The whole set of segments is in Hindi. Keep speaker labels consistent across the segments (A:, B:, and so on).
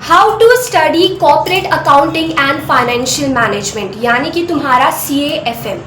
A: How to study corporate accounting and financial management, यानी कि तुम्हारा CAFM।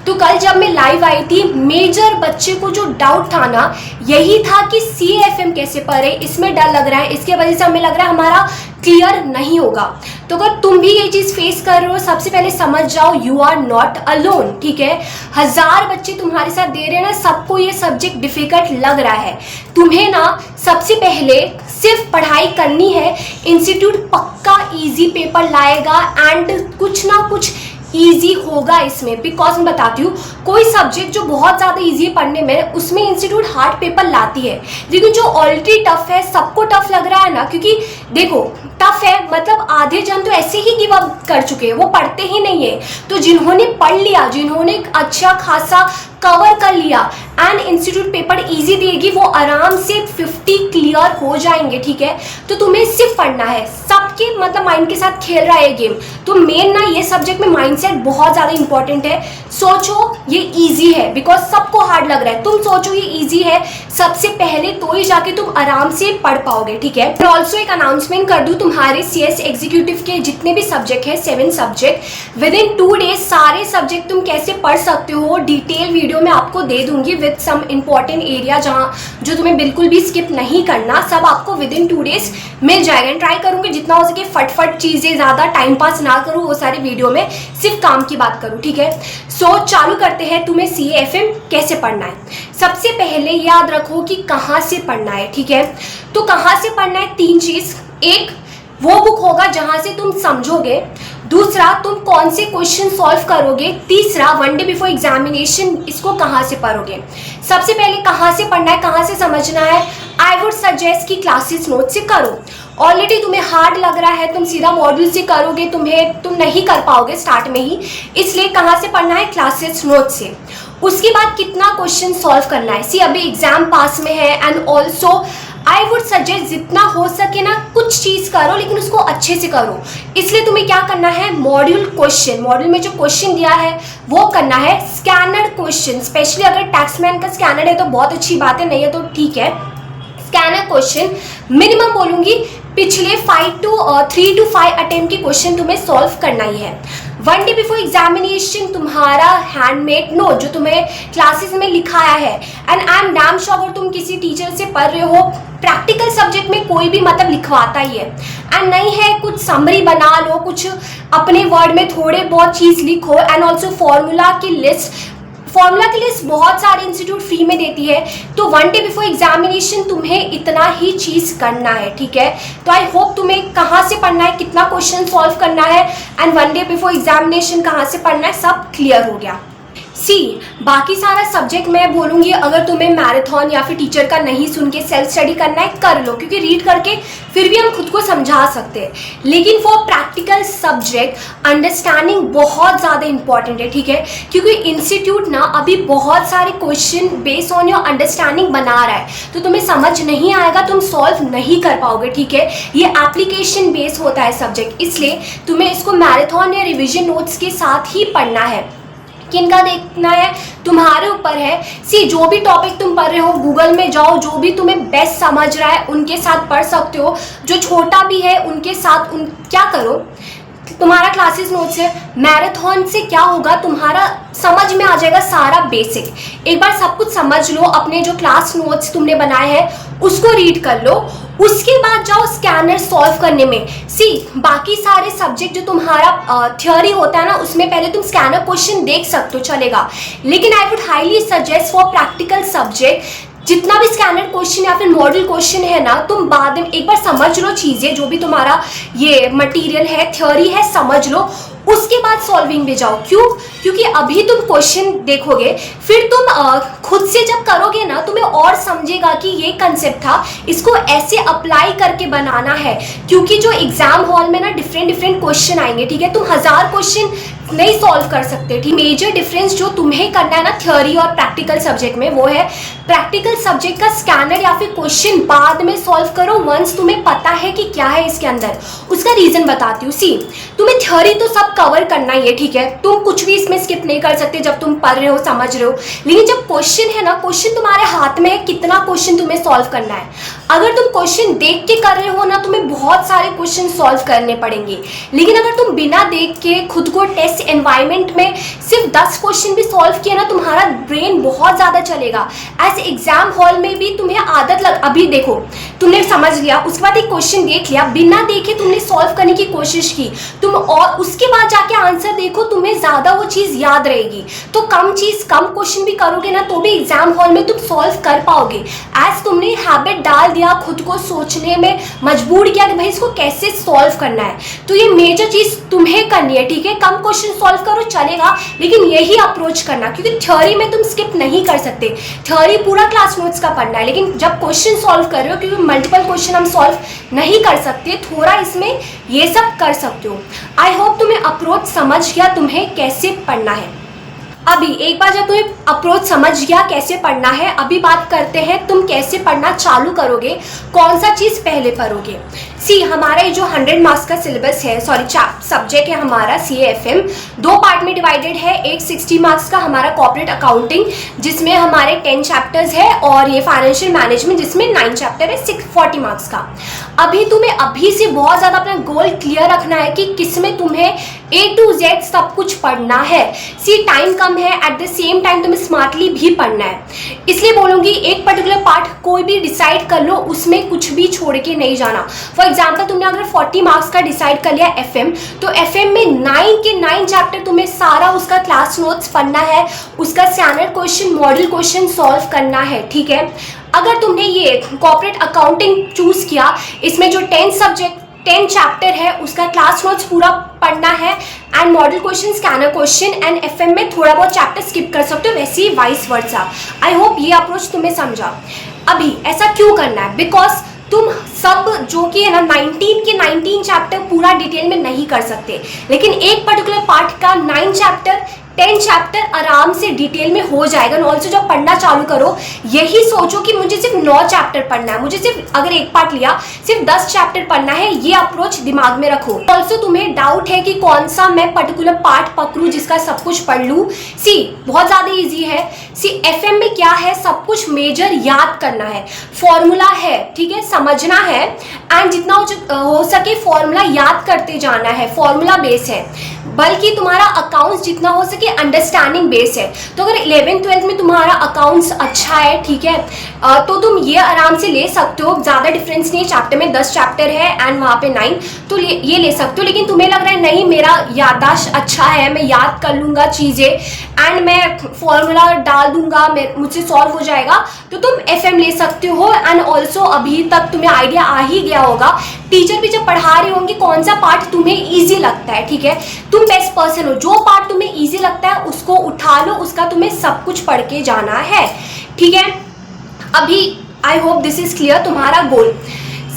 A: तो कल जब मैं लाइव आई थी, मेजर बच्चे को जो डाउट था ना, यही था कि CAFM कैसे पढ़े, इसमें डर लग रहा है, इसके वजह से हमें लग रहा है हमारा क्लियर नहीं होगा। तो अगर तुम भी ये चीज़ फेस कर रहे हो, सबसे पहले समझ जाओ यू आर नॉट अलोन, ठीक है। 1000 बच्चे तुम्हारे साथ दे रहे हैं ना, सबको ये सब्जेक्ट डिफिकल्ट लग रहा है। तुम्हें ना सबसे पहले सिर्फ पढ़ाई करनी है, इंस्टीट्यूट पक्का इजी पेपर लाएगा एंड कुछ ना कुछ ईजी होगा इसमें। बिकॉज मैं बताती हूँ, कोई सब्जेक्ट जो बहुत ज़्यादा ईजी है पढ़ने में, उसमें इंस्टीट्यूट हार्ड पेपर लाती है। लेकिन जो ऑलरेडी टफ है, सबको टफ लग रहा है ना, क्योंकि देखो टफ है मतलब आधे जन तो ऐसे ही गिव अप कर चुके हैं, वो पढ़ते ही नहीं है। तो जिन्होंने पढ़ लिया, जिन्होंने अच्छा खासा कवर कर लिया एंड इंस्टीट्यूट पेपर इजी देगी, वो आराम से 50 क्लियर हो जाएंगे, ठीक है। तो तुम्हें सिर्फ पढ़ना है, सबके मतलब माइंड के साथ खेल रहा है गेम। तो मेन ना ये सब्जेक्ट में माइंडसेट बहुत ज़्यादा इंपॉर्टेंट है। सोचो ये इजी है, बिकॉज सबको हार्ड लग रहा है, तुम सोचो ये इजी है सबसे पहले, तो ही जाके तुम आराम से पढ़ पाओगे, ठीक है। और ऑल्सो एक अनाउंसमेंट कर दूँ, तुम्हारे CS एग्जीक्यूटिव के जितने भी सब्जेक्ट है, 7 सब्जेक्ट, विद इन 2 डेज सारे सब्जेक्ट तुम कैसे पढ़ सकते हो, डिटेल वीडियो में आपको दे दूंगी विद सम इंपॉर्टेंट एरिया, जहाँ जो तुम्हें बिल्कुल भी स्किप नहीं करना, सब आपको विद इन 2 डेज मिल जाएगा। एंड ट्राई करूंगी जितना हो सके फटफट चीज़ें, ज़्यादा टाइम पास ना करूँ वो सारी वीडियो में, सिर्फ काम की बात करूँ, ठीक है। सो चालू करते हैं, तुम्हें CAFM कैसे पढ़ना है। सबसे पहले याद रखो कि कहाँ से पढ़ना है, ठीक है। तो कहाँ से पढ़ना है, 3 चीज़। एक वो बुक होगा जहाँ से तुम समझोगे, दूसरा तुम कौन से क्वेश्चन सॉल्व करोगे, तीसरा 1 डे बिफोर एग्जामिनेशन इसको कहाँ से पढ़ोगे। सबसे पहले कहाँ से पढ़ना है, कहाँ से समझना है। आई वुड सजेस्ट कि क्लासेस नोट से करो। ऑलरेडी तुम्हें हार्ड लग रहा है, तुम सीधा मॉड्यूल से करोगे, तुम नहीं कर पाओगे स्टार्ट में ही, इसलिए कहाँ से पढ़ना है, क्लासेस नोट से। उसके बाद कितना क्वेश्चन सॉल्व करना है। सी अभी एग्जाम पास में है and also I would suggest जितना हो सके ना कुछ चीज़ करो, लेकिन उसको अच्छे से करो। इसलिए तुम्हें क्या करना है, मॉड्यूल क्वेश्चन, मॉड्यूल में जो क्वेश्चन दिया है वो करना है। स्कैनर क्वेश्चन, स्पेशली अगर टैक्समैन का स्कैनर है तो बहुत अच्छी बात है, नहीं है तो ठीक है। स्कैनर क्वेश्चन मिनिमम बोलूँगी पिछले 3 to 5 अटेम्प्ट के क्वेश्चन तुम्हें सॉल्व करना ही है। 1 डे बिफोर एग्जामिनेशन तुम्हारा हैंडमेड नोट जो तुम्हें क्लासेस में लिखाया है, and I am damn sure अगर तुम किसी टीचर से पढ़ रहे हो, प्रैक्टिकल सब्जेक्ट में कोई भी मतलब लिखवाता ही है। एंड नहीं है कुछ समरी बना लो, कुछ अपने वर्ड में थोड़े बहुत चीज़ लिखो। एंड ऑल्सो फॉर्मूला की लिस्ट बहुत सारे इंस्टीट्यूट फ्री में देती है। तो 1 डे बिफोर एग्जामिनेशन तुम्हें इतना ही चीज़ करना है, ठीक है। तो आई होप तुम्हें कहाँ से पढ़ना है, कितना क्वेश्चन सॉल्व करना है एंड 1 डे बिफोर एग्जामिनेशन कहाँ से पढ़ना है, सब क्लियर हो गया। बाकी सारा सब्जेक्ट मैं बोलूँगी, अगर तुम्हें मैराथन या फिर टीचर का नहीं सुन के सेल्फ स्टडी करना है कर लो, क्योंकि रीड करके फिर भी हम खुद को समझा सकते हैं। लेकिन फॉर प्रैक्टिकल सब्जेक्ट अंडरस्टैंडिंग बहुत ज़्यादा इंपॉर्टेंट है, ठीक है। क्योंकि इंस्टीट्यूट ना अभी बहुत सारे question based on your understanding बना रहा है, तो तुम्हें समझ नहीं आएगा, तुम सॉल्व नहीं कर पाओगे, ठीक है। ये एप्लीकेशन बेस्ड होता है सब्जेक्ट, इसलिए तुम्हें इसको मैराथन या रिविजन नोट्स के साथ ही पढ़ना है। किनका देखना है, तुम्हारे ऊपर है। जो भी टॉपिक तुम पढ़ रहे हो, गूगल में जाओ, जो भी तुम्हें बेस्ट समझ रहा है उनके साथ पढ़ सकते हो। जो छोटा भी है उनके साथ क्या करो, तुम्हारा क्लासेस नोट्स है। मैराथन से क्या होगा, तुम्हारा समझ में आ जाएगा सारा बेसिक। एक बार सब कुछ समझ लो, अपने जो क्लास नोट्स तुमने बनाए हैं उसको रीड कर लो, उसके बाद जाओ स्कैनर सॉल्व करने में। बाकी सारे सब्जेक्ट जो तुम्हारा थ्योरी होता है ना, उसमें पहले तुम स्कैनर क्वेश्चन देख सकते हो, चलेगा। लेकिन I would highly suggest for practical subject जितना भी स्कैनर क्वेश्चन या फिर मॉडल क्वेश्चन है ना, तुम बाद में एक बार समझ लो चीज़ें, जो भी तुम्हारा ये मटेरियल है, थ्योरी है, समझ लो, उसके बाद सॉल्विंग में जाओ। क्यों? क्योंकि अभी तुम क्वेश्चन देखोगे, फिर तुम खुद से जब करोगे ना, तुम्हें और समझेगा कि ये कंसेप्ट था, इसको ऐसे अप्लाई करके बनाना है। क्योंकि जो एग्जाम हॉल में ना डिफरेंट क्वेश्चन आएंगे, ठीक है। तुम 1000 क्वेश्चन नहीं सॉल्व कर सकते, ठीक। मेजर डिफरेंस जो तुम्हें करना है ना थ्योरी और प्रैक्टिकल सब्जेक्ट में, वो है प्रैक्टिकल सब्जेक्ट का स्कैनर या फिर क्वेश्चन बाद में सॉल्व करो वंस तुम्हें पता है कि क्या है इसके अंदर। उसका रीजन बताती हूँ। सी, तुम्हें थ्योरी तो सब कवर करना ही है, ठीक है, तुम कुछ भी इसमें स्किप नहीं कर सकते जब तुम पढ़ रहे हो, समझ रहे हो, लेकिन जब क्वेश्चन है ना, क्वेश्चन तुम्हारे हाथ में है, कितना क्वेश्चन तुम्हें सॉल्व करना है। अगर तुम क्वेश्चन देख के कर रहे हो ना, तुम्हें बहुत सारे क्वेश्चन सॉल्व करने पड़ेंगे, लेकिन अगर तुम बिना देख के खुद को टेस्ट एनवायरनमेंट में सिर्फ 10 क्वेश्चन भी सॉल्व किया ना, तुम्हारा ब्रेन बहुत ज़्यादा चलेगा। एज एग्जाम हॉल में भी तुम्हें आदत लग, अभी देखो तुमने समझ लिया, उसके बाद एक क्वेश्चन देख लिया, बिना देखे तुमने सॉल्व करने की कोशिश की, तुम और उसके बाद जाके आंसर देखो, तुम्हें ज़्यादा वो चीज़ याद रहेगी। तो कम क्वेश्चन भी करोगे ना तो भी एग्जाम हॉल में तुम सॉल्व कर पाओगे। एज तुमने हैबिट डाल दिया, खुद को सोचने में मजबूर किया कि भाई इसको कैसे सॉल्व करना है, तो ये मेजर चीज़ तुम्हें करनी है, ठीक है। कम क्वेश्चन सॉल्व करो चलेगा, लेकिन यही अप्रोच करना, क्योंकि थ्योरी में तुम स्किप नहीं कर सकते। थ्योरी पूरा क्लास नोट्स का पढ़ना है, लेकिन जब क्वेश्चन सॉल्व कर रहे हो, क्योंकि मल्टीपल क्वेश्चन हम सॉल्व नहीं कर सकते, थोड़ा इसमें ये सब कर सकते हो। आई होप तुम्हें अप्रोच समझ गया तुम्हें कैसे पढ़ना है। अभी एक बार जब तुम्हें अप्रोच समझ गया कैसे पढ़ना है, अभी बात करते हैं तुम कैसे पढ़ना चालू करोगे, कौन सा चीज़ पहले पढ़ोगे। सी, हमारा ये जो 100 मार्क्स का सिलेबस है, सब्जेक्ट है हमारा CAFM, 2 पार्ट में डिवाइडेड है। एक 60 मार्क्स का हमारा कॉर्पोरेट अकाउंटिंग जिसमें हमारे 10 चैप्टर्स है, और ये फाइनेंशियल मैनेजमेंट जिसमें 9 चैप्टर है, 40 मार्क्स का। अभी तुम्हें अभी से बहुत ज़्यादा अपना गोल क्लियर रखना है कि किस में तुम्हें A to Z सब कुछ पढ़ना है। सी, टाइम कम है, एट द सेम टाइम तुम्हें स्मार्टली भी पढ़ना है, इसलिए बोलूँगी एक पर्टिकुलर पार्ट कोई भी डिसाइड कर लो, उसमें कुछ भी छोड़ के नहीं जाना। फॉर एग्जाम्पल तुमने अगर 40 मार्क्स का डिसाइड कर लिया FM, तो FM में 9 के 9 चैप्टर तुम्हें सारा उसका क्लास नोट्स पढ़ना है, उसका standard question, model question solve करना है, ठीक है। अगर तुमने ये कॉर्पोरेट अकाउंटिंग चूज किया, इसमें जो 10 चैप्टर है उसका क्लास नोट्स पूरा पढ़ना है, and model question, scanner question, and FM में थोड़ा बहुत चैप्टर स्किप कर सकते हो, वैसे ही वाइस वर्सा। आई होप ये अप्रोच तुम्हें समझा। अभी ऐसा क्यों करना है, बिकॉज तुम सब जो कि है ना 19 के 19 चैप्टर पूरा डिटेल में नहीं कर सकते, लेकिन एक पर्टिकुलर पार्ट का 9 चैप्टर 10 चैप्टर आराम से डिटेल में हो जाएगा। ऑल्सो जब पढ़ना चालू करो, यही सोचो कि मुझे सिर्फ 9 चैप्टर पढ़ना है, मुझे सिर्फ अगर एक पार्ट लिया सिर्फ 10 चैप्टर पढ़ना है, ये अप्रोच दिमाग में रखो। ऑल्सो तुम्हें डाउट है कि कौन सा मैं पर्टिकुलर पार्ट पकड़ूं जिसका सब कुछ पढ़ लूँ। सी, बहुत ज़्यादा ईजी है। सी, FM में क्या है, सब कुछ मेजर याद करना है, फॉर्मूला है, ठीक है, समझना है, एंड जितना हो सके फॉर्मूला याद करते जाना है, फॉर्मूला बेस है, बल्कि तुम्हारा अकाउंट्स जितना हो सके अंडरस्टैंडिंग बेस है। तो अगर 11th-12th में तुम्हारा अकाउंट्स अच्छा है, ठीक है, तो तुम ये आराम से ले सकते हो, ज़्यादा डिफरेंस नहीं है, चैप्टर में 10 चैप्टर है एंड वहाँ पे 9, तो ये ले सकते हो। लेकिन तुम्हें लग रहा है नहीं मेरा याददाश्त अच्छा है, मैं याद कर लूँगा चीज़ें एंड मैं फॉर्मूला डाल दूंगा, मुझसे सॉल्व हो जाएगा, तो तुम FM ले सकते हो। एंड ऑल्सो अभी तक तुम्हें आइडिया आ ही गया होगा, टीचर भी जब पढ़ा रहे होंगे कौन सा पार्ट तुम्हें ईजी लगता है, ठीक है। तुम बेस्ट पर्सन हो, जो पार्ट तुम्हें ईजी लगता है उसको उठा लो, उसका तुम्हें सब कुछ पढ़ के जाना है, ठीक है। अभी I hope this is clear तुम्हारा गोल।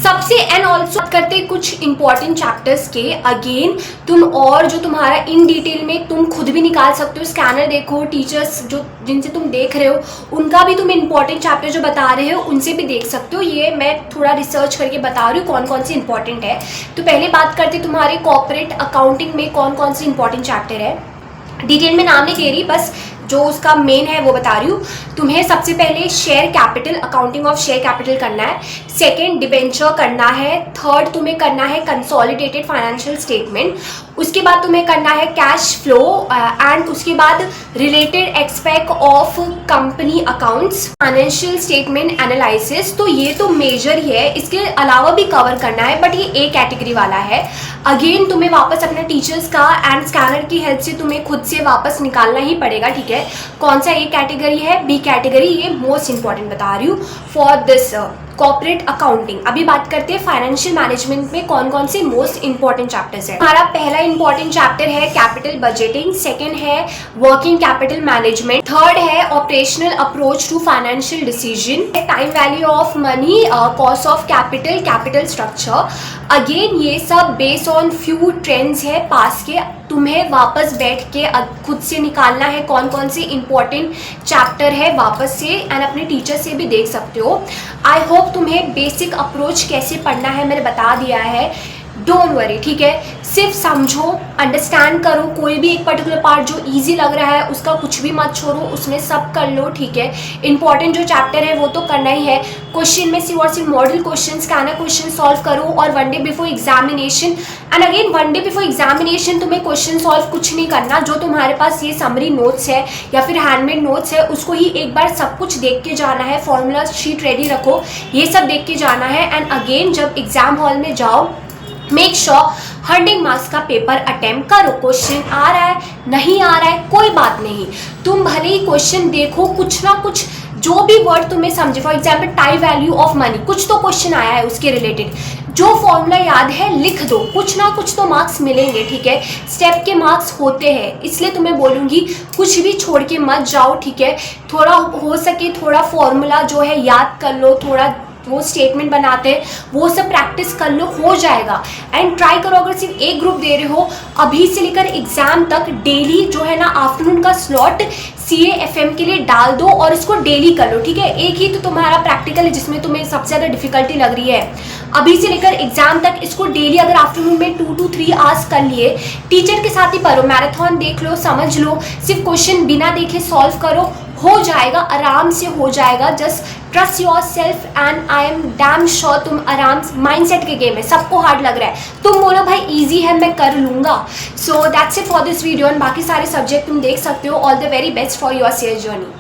A: सबसे एंड ऑल्सो करते कुछ इंपॉर्टेंट चैप्टर्स के अगेन तुम, और जो तुम्हारा इन डिटेल में तुम खुद भी निकाल सकते हो, स्कैनर देखो, टीचर्स जो जिनसे तुम देख रहे हो उनका भी तुम इंपॉर्टेंट चैप्टर जो बता रहे हो उनसे भी देख सकते हो। ये मैं थोड़ा रिसर्च करके बता रही हूँ कौन कौन से इंपॉर्टेंट है। तो पहले बात करते तुम्हारे कॉर्पोरेट अकाउंटिंग में कौन कौन से इंपॉर्टेंट चैप्टर है। डिटेल में नाम नहीं दे रही, बस जो उसका मेन है वो बता रही हूँ। तुम्हें सबसे पहले share capital, accounting of share capital करना है, सेकंड डिबेंचर करना है, थर्ड तुम्हें करना है कंसोलिडेटेड फाइनेंशियल स्टेटमेंट, उसके बाद तुम्हें करना है कैश फ्लो, एंड उसके बाद related expect of company accounts, financial statement analysis. तो ये तो मेजर ही है, इसके अलावा भी कवर करना है, बट ये ए कैटेगरी वाला है। अगेन तुम्हें वापस अपने टीचर्स का एंड स्कैनर की हेल्प से तुम्हें खुद से वापस निकालना ही पड़ेगा, ठीक है। कौन सा ए कैटेगरी है, बी कैटेगरी, ये मोस्ट इंपॉर्टेंट बता रही हूँ फॉर दिस कॉर्पोरेट अकाउंटिंग। अभी बात करते हैं फाइनेंशियल मैनेजमेंट में कौन कौन से मोस्ट इंपॉर्टेंट चैप्टर्स है। हमारा पहला इंपॉर्टेंट चैप्टर है कैपिटल बजटिंग, सेकंड है वर्किंग कैपिटल मैनेजमेंट, थर्ड है operational approach to financial decision, time value of money, cost of capital, capital structure. Again ये सब बेस्ड ऑन फ्यू ट्रेंड्स है पास के, तुम्हें वापस बैठ के खुद से निकालना है कौन कौन से इंपॉर्टेंट चैप्टर है वापस से, एंड अपने टीचर से भी देख सकते हो। आई होप तुम्हें बेसिक अप्रोच कैसे पढ़ना है मैंने बता दिया है। डोंट वरी, ठीक है, सिर्फ समझो, अंडरस्टैंड करो। कोई भी एक पर्टिकुलर पार्ट जो इजी लग रहा है उसका कुछ भी मत छोड़ो, उसमें सब कर लो, ठीक है। इंपॉर्टेंट जो चैप्टर है वो तो करना ही है। क्वेश्चन में सिर्फ और सिर्फ model question, scanner question solve करो, और one day before examination, and again one day before examination तुम्हें क्वेश्चन सॉल्व कुछ नहीं करना। जो तुम्हारे पास ये समरी नोट्स है या फिर हैंडमेड नोट्स है उसको ही एक बार सब कुछ देख के जाना है, फॉर्मूला शीट रेडी रखो, ये सब देख के जाना है। एंड अगेन जब एग्जाम हॉल में जाओ मेक श्योर 100 मार्क्स का पेपर अटेम्प्ट करो। क्वेश्चन आ रहा है नहीं आ रहा है कोई बात नहीं, तुम भले ही क्वेश्चन देखो, कुछ ना कुछ जो भी वर्ड तुम्हें समझे, for example time value of money, कुछ तो क्वेश्चन आया है उसके रिलेटेड, जो फॉर्मूला याद है लिख दो, कुछ ना कुछ तो मार्क्स मिलेंगे, ठीक है। स्टेप के मार्क्स होते हैं, इसलिए तुम्हें बोलूँगी कुछ भी छोड़ के मत जाओ, ठीक है। थोड़ा हो सके थोड़ा फॉर्मूला जो है याद कर लो, थोड़ा वो स्टेटमेंट बनाते हैं वो सब प्रैक्टिस कर लो, हो जाएगा। एंड ट्राई करो, अगर सिर्फ एक ग्रुप दे रहे हो अभी से लेकर एग्जाम तक, डेली जो है ना आफ्टरनून का स्लॉट CAFM के लिए डाल दो और इसको डेली कर लो, ठीक है। एक ही तो तुम्हारा प्रैक्टिकल है जिसमें तुम्हें सबसे ज़्यादा डिफिकल्टी लग रही है, अभी से लेकर एग्जाम तक इसको डेली अगर आफ्टरनून में 2 to 3 आवर्स कर लिए, टीचर के साथ ही पढ़ो, मैराथन देख लो, समझ लो, सिर्फ क्वेश्चन बिना देखे सॉल्व करो, हो जाएगा, आराम से हो जाएगा। Just trust your self and I am damn sure तुम आराम से, माइंडसेट के गेम है, सबको हार्ड लग रहा है, तुम बोलो भाई इजी है मैं कर लूँगा। So that's it for this video, and बाकी सारे सब्जेक्ट तुम देख सकते हो। All the very best for your self journey.